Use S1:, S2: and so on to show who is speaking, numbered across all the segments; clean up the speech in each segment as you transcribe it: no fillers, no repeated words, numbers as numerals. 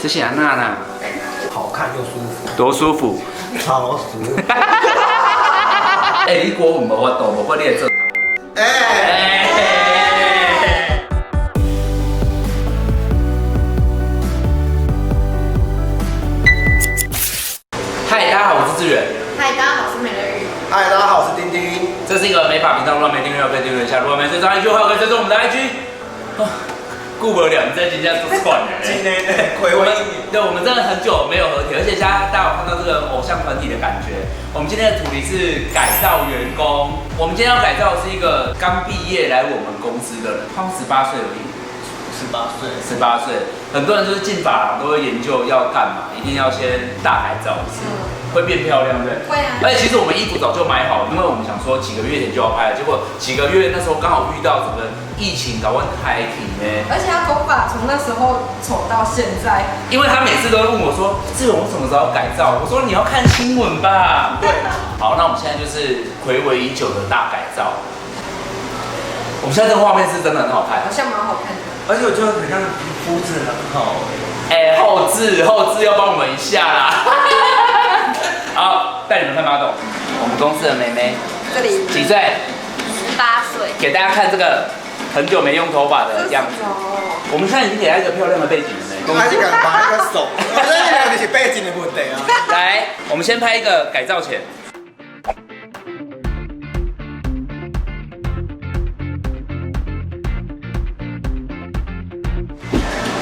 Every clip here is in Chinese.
S1: 这是安娜娜，
S2: 好看又舒服，
S1: 多舒服，
S2: 超舒服。
S1: 哎，你国文无法度，无法你来做。嗨，大家好，我是志远。
S3: 嗨，大家好，我是美人鱼。
S2: 嗨，大家好，我是丁丁。
S1: 这是一个美发频道，如果没订阅可以订阅一下，如果没追踪 IG 的话，可以追踪我们的 IG。顾不了，你这今天都喘了。
S2: 今天暌违1年，
S1: 对，我们真的很久没有合体，而且现在大家有看到这个偶像团体的感觉。我们今天的主题是改造员工。我们今天要改造的是一个刚毕业来我们公司的人，他们18岁而已。18岁，很多人就是进发廊都会研究要干嘛，一定要先大改造一次，会变漂亮，对不对？
S3: 会啊。
S1: 而且其实我们衣服早就买好了，因为我们想说几个月前就要拍了，结果几个月那时候刚好遇到整个疫情，搞问台体呢。
S3: 而且他头发从那时候丑到现在，
S1: 因为他每次都会问我说：“志勇，我什么时候要改造？”我说：“你要看新闻吧。”对。好，那我们现在就是暌违已久的大改造。我们现在这个画面是真的很好看，
S3: 好像蛮好看的。
S2: 而且我觉得很像肤质很好。
S1: 后置要帮我们一下啦。好，带你们看马董，我们公司的妹妹，
S3: 这里
S1: 几岁
S3: 18岁，
S1: 给大家看这个很久没用头发的样子。我们现在已经给她一个漂亮的背景了呢。
S2: 我还是敢把那个手，我这两个是背景的问题啊。
S1: 来，我们先拍一个改造前。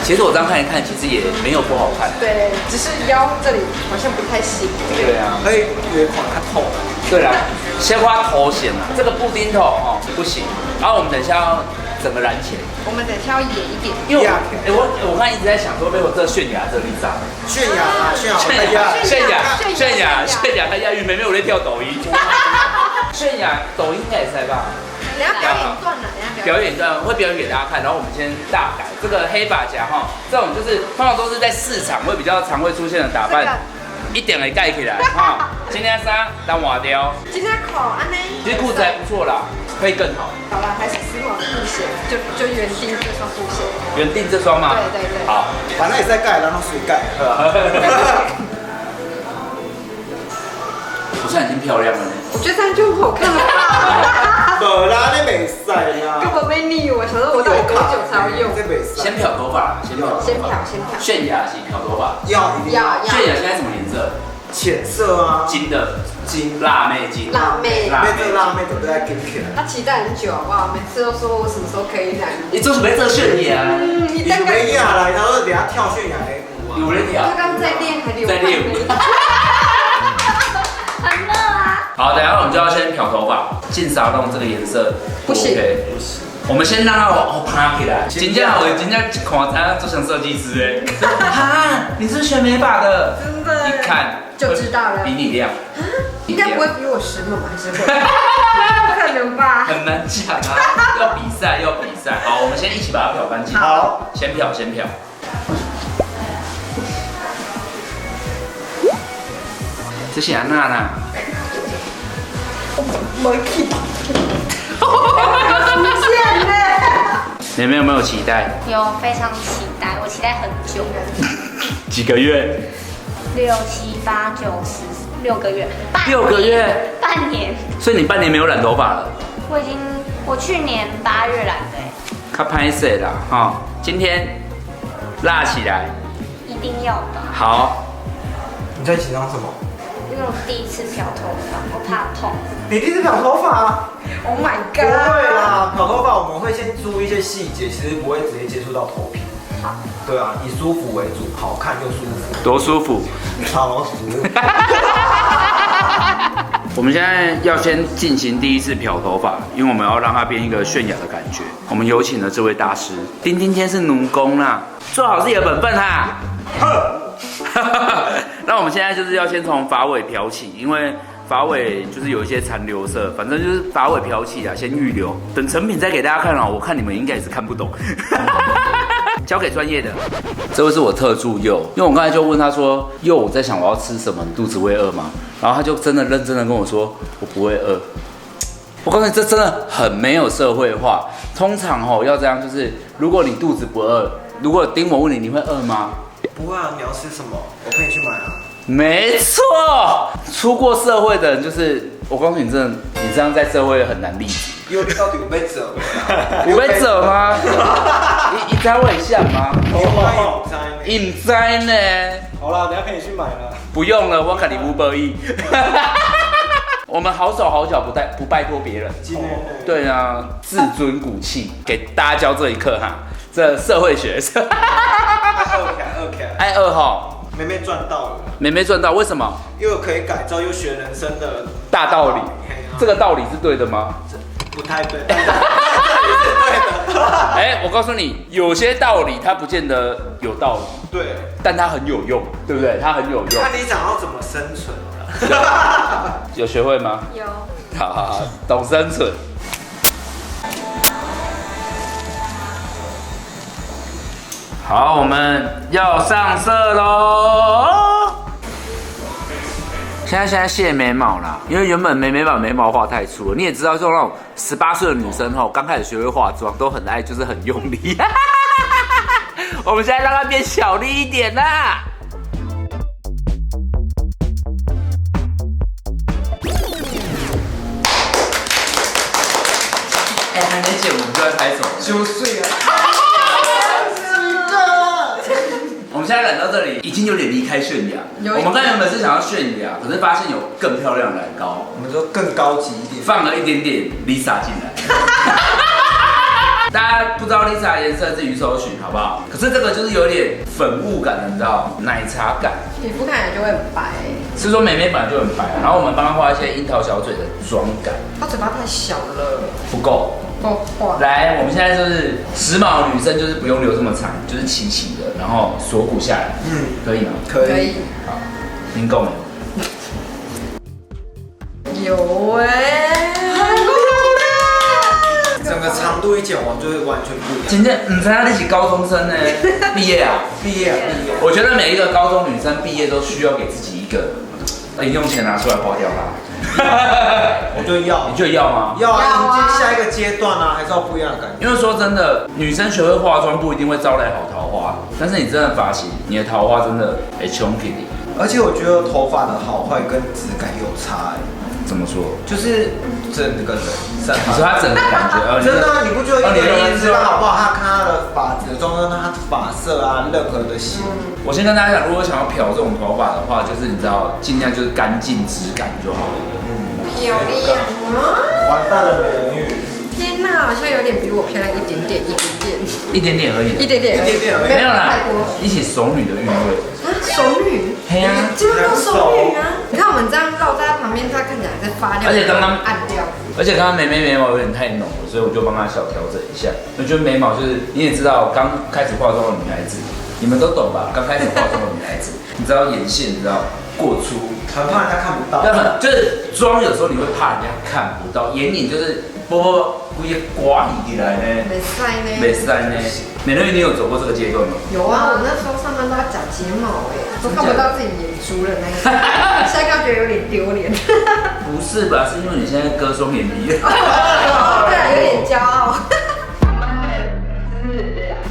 S1: 其实我这样看一看，其实也没有不好看。
S3: 对，只是腰这里好像不太行。
S1: 对啊，
S2: 可以约款他透。
S1: 对啦，先花头型啊，这个布丁头哦不行。然后我们等一下要整个染起来。
S3: 我们等一下要演一点，
S1: 因为我刚才一直在想说，被我这泫雅这里上。
S2: 泫雅，她
S1: 押韵，妹妹我在跳抖音。泫雅抖音应该也在吧？
S3: 等下表演段了，
S1: 表演段会表演给大家看，然后我们先大改这个黑发夹哈，这种就是通常都是在市场会比较常会出现的打扮，一点给盖起来哈。今天衫当瓦雕，
S3: 今天口安呢？
S1: 其实裤子还不错啦，可以更好。
S3: 好了，还是丝袜布鞋，就原定这双布鞋。
S1: 原定这双吗？
S3: 对。
S1: 好，
S2: 反正也是在盖，然后水盖。
S1: 我现在已经漂亮了呢。
S3: 我觉得这样就很好看了吧。
S2: 没啦，你没晒啦。
S3: 根本没腻，我想说我到底多久才要用？
S2: 这没晒。
S1: 先漂头发啦，先漂。泫雅型漂头发。
S2: 要。
S1: 泫雅现在什么颜色？
S2: 浅色啊。
S1: 金的。辣妹金。
S3: 辣妹
S2: 都在跟起来。
S3: 他期待很久好不好？每次都说我什么时候可以染。
S1: 你做什么做泫雅？
S3: 你大概
S2: 亚来，然后等下跳泫雅的舞啊。
S1: 有人跳。
S3: 刚刚在练还流汗。
S1: 在练舞。
S3: 很热啊。
S1: 好，等一下我们就要先漂头发，进沙龙这个颜色
S3: 不行。
S1: 我们先让它趴起来。真正我真正一看，他做成设计师哎。哈，你是学美发的？
S3: 真的。
S1: 一看
S3: 就知道了。
S1: 比你亮。
S3: 应该不会比我实猛吧？还是会？不可能吧？
S1: 很难讲啊，要比赛。好，我们先一起把它漂干净。
S2: 好，
S1: 先漂。这是安娜娜。
S3: 没去。出现呢。
S1: 你们有没有期待？
S4: 有，非常期待，我期待很久。
S1: 几个月
S4: 6、7、8、9、10，6个月。
S1: 6个月。
S4: 半年。
S1: 所以你半年没有染头发了？
S4: 我去年8月染的。
S1: 他拍摄啦，哈，今天辣起来。
S4: 一定要的。
S1: 好。
S2: 你在紧张什么？
S4: 因为我第一次漂头发，我怕痛。
S2: 你第一次漂头发
S3: ？Oh my
S2: 不
S3: god！
S2: 会啦，漂头发我们会先注意一些细节，其实不会直接接触到头皮。
S4: 好。
S2: 对啊，以舒服为主，好看又舒服。
S1: 多舒服。
S2: 超舒服。
S1: 我们现在要先进行第一次漂头发，因为我们要让它变一个泫雅的感觉。我们有请了这位大师，丁今天是奴工啦，做好自己的本分哈。那我们现在就是要先从发尾漂起，因为发尾就是有一些残留色，反正就是发尾漂起啊，先预留，等成品再给大家看哦。我看你们应该也是看不懂。交给专业的。这位是我特助佑，因为我刚才就问他说，佑，我在想我要吃什么，你肚子会饿吗？然后他就真的认真的跟我说，我不会饿。我告诉你，这真的很没有社会化。通常要这样，就是如果你肚子不饿，如果丁我问你，你会饿吗？
S2: 不会啊，你要吃什么？我陪你去买啊。
S1: 没错，出过社会的人就是我告诉你，真的，你这样在社会很难立足。
S2: 到底有被折吗？
S1: 有被折吗？你知道我很像吗？唔知呢。
S2: 好啦，等下陪你去买了。
S1: 不用了，我肯定500亿。我们好手好脚，不拜托别人。对啊，自尊骨气，给大家教这一课哈。这社会学，爱二哈。
S2: 妹妹赚到了，
S1: 妹妹赚到，为什么？
S2: 又可以改造，又学人生的
S1: 大道理。这个道理是对的吗？
S2: 不太对，但是这里是对的。
S1: 哎，我告诉你，有些道理它不见得有道理，
S2: 对，
S1: 但它很有用，对不对？它很有用。
S2: 看你想要怎么生存啊。
S1: 有学会吗？
S4: 有。
S1: 好，懂生存。好，我们要上色喽。现在卸眉毛啦，因为原本妹妹把眉毛画太粗了。你也知道，就那种18岁的女生吼，刚开始学会化妆都很爱，就是很用力。我们现在让它变小力一点啦。还没剪，我们就要开手。
S2: 9岁了。
S1: 我们现在来到这里，已经有点离开泫雅。我们刚原本是想要泫雅，可是发现有更漂亮的染膏，
S2: 我们说更高级一点，
S1: 放了一点点 Lisa 进来。大家不知道 Lisa 的颜色，自己去搜寻好不好？可是这个就是有点粉雾感的，你知道，奶茶感。
S3: 皮肤看起来就会很白。
S1: 是说妹妹本来就很白，然后我们帮她画一些樱桃小嘴的妆感。
S3: 她嘴巴太小了，
S1: 不够。来，我们现在就是时髦女生，就是不用留这么长，就是齐齐的，然后锁骨下来，可以吗？
S2: 可以。
S1: 好，您够没？
S3: 有
S2: 整个长度一剪完就会完全不一样。
S1: 今天你猜你是高中生呢？毕业啊？
S2: 毕业。
S1: 我觉得每一个高中女生毕业都需要给自己一个零用钱拿出来花掉它。
S2: 我就要，
S1: 你觉得要吗？
S2: 要啊！迎接下一个阶段啊，还是要不一样的感觉。
S1: 因为说真的，女生学会化妆不一定会招来好桃花，但是你真的发型，你的桃花真的会冲给你。
S2: 而且我觉得头发的好坏跟质感有差
S1: 怎么说？
S2: 就是整个人，
S1: 你说他整个感觉，
S2: 真的，你不觉得一个人质感好不好？他看他的发质、妆跟他发色啊，任何的细。
S1: 我先跟大家讲，如果想要漂这种头发的话，就是你知道，尽量就是干净质感就好了。
S3: 漂亮吗？
S2: 完蛋了，美人鱼！
S3: 天哪，好像有点比我漂亮一点点，
S1: 一点点而已。
S3: 一点点而已，
S1: 没有啦，一起熟女的韵味。
S3: 啊，熟女？
S1: 嘿呀，
S3: 就是都熟女啊！你看我们这样绕在她旁边，她看起来在发亮，
S1: 而且刚刚
S3: 暗掉。
S1: 而且刚刚眉毛有点太浓了，所以我就帮她小调整一下。我觉得眉毛就是你也知道，刚开始化妆的女孩子，你们都懂吧？刚开始化妆的女孩子，你知道眼线，你知道过粗。
S2: 很怕人家看不到，
S1: 就是妆有时候你会怕人家看不到，眼影就是规个刮起来呢，
S3: 没晒呢，
S1: 没晒呢。美人鱼，你有走过这个阶段吗？
S3: 有啊，我那时候上班都要假睫毛都看不到自己眼珠的那一种，现在觉得有点丢脸。
S1: 不是吧？是因为你现在割双眼皮。
S3: 对啊，有点骄傲。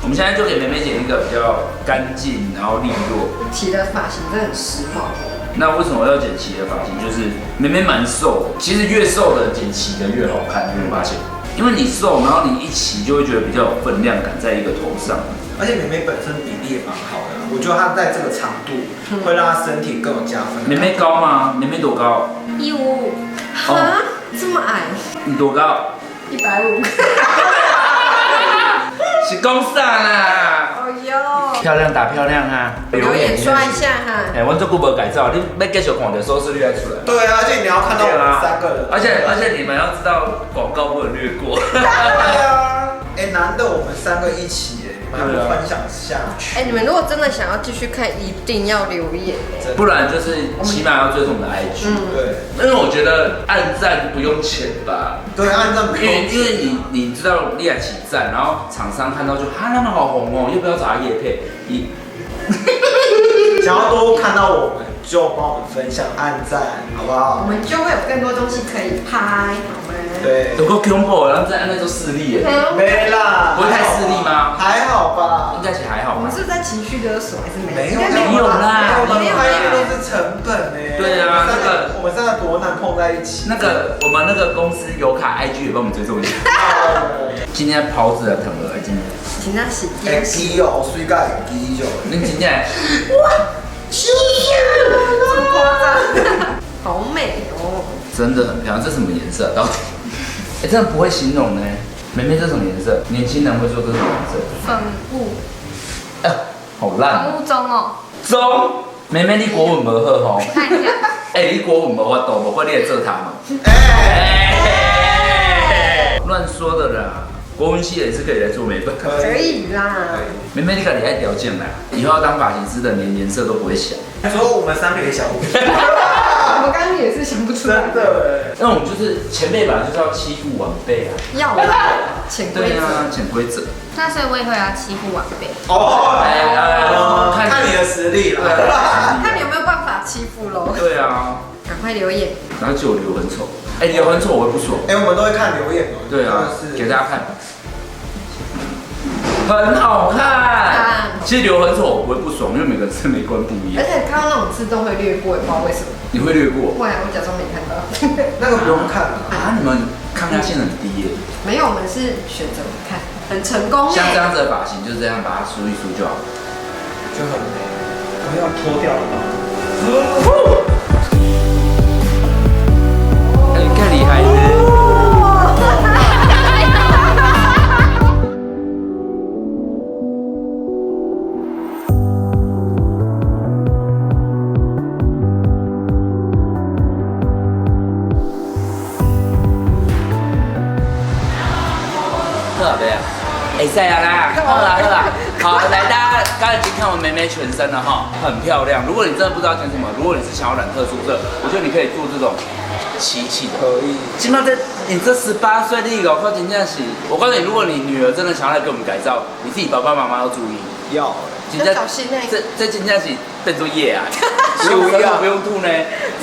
S1: 我们现在就给妹妹剪一个比较干净，然后利落。
S3: 齐的发型真的很时髦。
S1: 那为什么要剪齐的发型？就是妹妹蛮瘦的，其实越瘦的剪齐的越好看，你会发现，因为你瘦，然后你一齐就会觉得比较有分量感在一个头上。
S2: 而且妹妹本身比例也蛮好的，我觉得她在这个长度会让她身体更有加分。
S1: 妹妹高吗？妹妹多高
S4: 155。
S3: 啊，这么矮？
S1: 你多高
S3: 150。
S1: 是公啥啦？
S3: 哦哟，
S1: 漂亮打漂亮啊！
S3: 留言刷一下哈。
S1: 哎，我这久无改造，你要继续看的收视率要出来。
S2: 对啊，而且你要看到我们3个人。
S1: 而且你们要知道广告不能略过。
S2: 对啊，难得我们3个一起，你们还不分享下去？
S3: 你们如果真的想要继续看，一定要留言。
S1: 不然就是起码要追踪我们的 IG。
S2: 对，
S1: 因为我觉得按赞不用钱吧。
S2: 对，按赞不用钱。
S1: 因为你知道立起赞，然后厂商看到就他们好红哦，要不要找他业配？
S2: 想要多看到我们，就帮我们分享、按赞，好不
S3: 我
S2: 好？
S3: 们就会有更多东西可以拍，好吗？
S2: 对，
S1: 有够恐怖，然后在那都势利耶，
S2: 没啦，
S1: 不会太势利吗？
S2: 还好吧
S1: 应。该是还好吧
S3: 我们。是不是在情绪勒索还是没有？
S2: 没有
S3: 应该
S1: 没有啦
S2: 我们拍的都是成本呢。
S1: 对啊那个
S2: 我们三个多难碰在一起。
S1: 那个我们那个公司有卡 IG 也帮我们追踪一下。今天袍子啊，疼了，今天。
S3: 请他洗
S2: 哎，
S3: 电洗，
S2: 基哦，水盖基哦。
S1: 你今天
S3: 这么夸张，好美哦！
S1: 真的很漂亮，这什么颜色？到底？哎，真的不会形容呢。妹妹这什么颜色？年轻人会说这是什么颜色？
S4: 粉雾，
S1: 好烂。
S4: 粉雾中哦，
S1: 中，妹妹你国文不好吼。
S4: 看一下，
S1: 你国文无法度，无法你来做他嘛。乱说的啦，国文系也是可以来做美粉。
S3: 可以啦，
S1: 妹妹你自己爱条件啦，以后要当发型师的连颜色都不会想。
S2: 说我们三个也想不出来，
S3: 我刚刚也是想不出来
S2: 真。的。
S1: 那我们就是前辈吧，就是要欺负晚辈啊。
S3: 要啦，潜规则。
S1: 对啊，潜规则。
S4: 那所以我以后也要欺负晚辈。
S2: 哦，看你的实力啦。
S3: 看你有没有办法欺负喽？
S1: 对啊，
S3: 赶快留言。
S1: 然后就留很丑，留很丑我会不爽。
S2: 哎，我们都会看留言哦。
S1: 对啊，
S2: 是
S1: 给大家看，很好看。其实留很丑我不会不爽，因为每个人审美观不一样。
S3: 而且看到那种自动会略过，也不知道为什么。
S1: 你会略过
S3: 会啊，我假装没看到。
S2: 那个不用看了。
S1: 啊？你们抗压性很低耶。
S3: 没有，我们是选择不看，很成功耶。
S1: 像这样子的发型，就这样把它梳一梳就好。
S2: 就很美。我要脱掉了吗？
S1: 更厉害呢。特别，会使啊啦，好啦好啦，好来，大家刚才已经看完妹妹全身了哈，很漂亮。如果你真的不知道选什么，如果你是想要染特殊色，我觉得你可以做这种奇奇的。
S2: 可以。
S1: 起码在你这18岁，你搞快真正是，我告诉你，如果你女儿真的想要来给我们改造，你自己爸爸妈妈要注意。
S2: 要。
S3: 要小心欸
S1: 这真正是变作叶啊，不用舌头不用吐呢，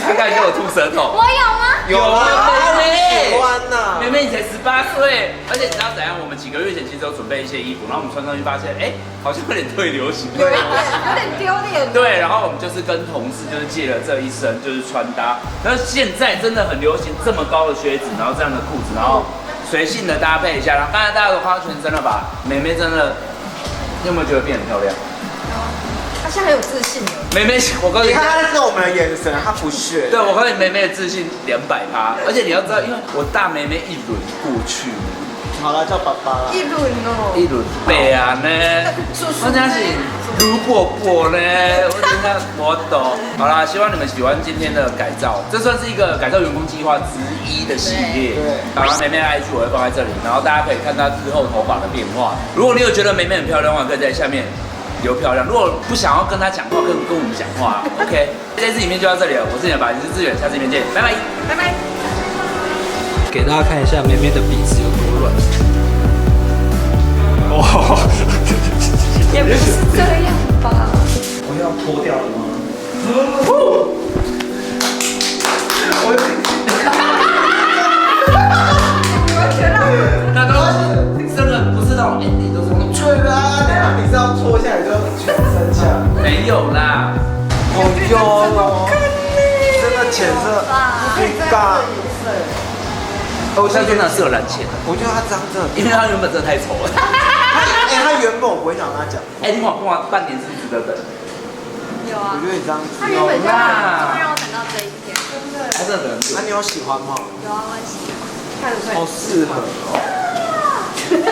S1: 他刚才给我吐舌头。
S4: 我有吗？
S2: 有啊，
S1: 妹妹，
S2: 欢呐。
S1: 妹妹你才18岁，而且你知道怎样？我们几个月前其实有准备一些衣服，然后我们穿上去发现，好像有点退流行。
S3: 有点丢脸。
S1: 对，然后我们就是跟同事就是借了这一身就是穿搭，然后现在真的很流行这么高的靴子，然后这样的裤子，然后随性的搭配一下，然后刚才大家都看到全身了吧？妹妹真的，你有没有觉得变很漂亮？
S3: 他现在很有自信了。
S1: 妹妹，我告诉你，
S2: 你看他是我们的眼神，他不屑。
S1: 对我告诉你，妹妹的自信200%，而且你要知道，因为我大妹妹一轮过去，
S2: 好了，叫爸爸了。
S3: 一轮哦。
S1: 一轮背啊呢，我真是如果过呢，我真的我懂。好啦，希望你们喜欢今天的改造，这算是一个改造员工计划之一的系列。
S2: 对。
S1: 好啦，妹妹的 IG 我会放在这里，然后大家可以看她之后头发的变化。如果你有觉得妹妹很漂亮的话，可以在下面留漂亮。如果不想要跟她讲话，跟我们讲话，OK。这次影片就到这里了，我是你的发型师志远，下次影片见，拜拜，
S3: 拜拜。
S5: 给大家看一下妹妹的鼻子有多软。哦，
S4: 也不是这样吧？
S2: 我要脱掉了吗？
S1: 那都是真的不是那种 ending，都是那种
S2: 对啦，等下你是要脱下来就全身下来。
S1: 没有啦。
S2: 哦哟，这个浅色很尬。
S1: 我现在真的适合染浅，
S2: 我觉得他这样真的，
S1: 因为他原本真的太丑了。
S2: 他原本我不会想跟他讲，
S1: 你跟我半年是不是值得等？
S4: 有啊
S2: 我觉，得你这样子，
S3: 他原本就
S4: 终于
S1: 啦，
S4: 让我等到这一天。
S1: 还真的等很久
S2: 那。你有喜欢吗？
S4: 有啊，我很喜欢。
S3: 看得出来
S2: 好适合哦。
S3: 真的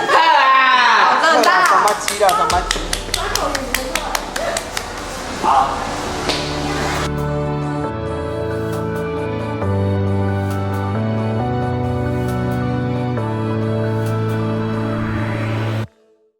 S3: 大。
S2: 三八七了，387。
S1: 好。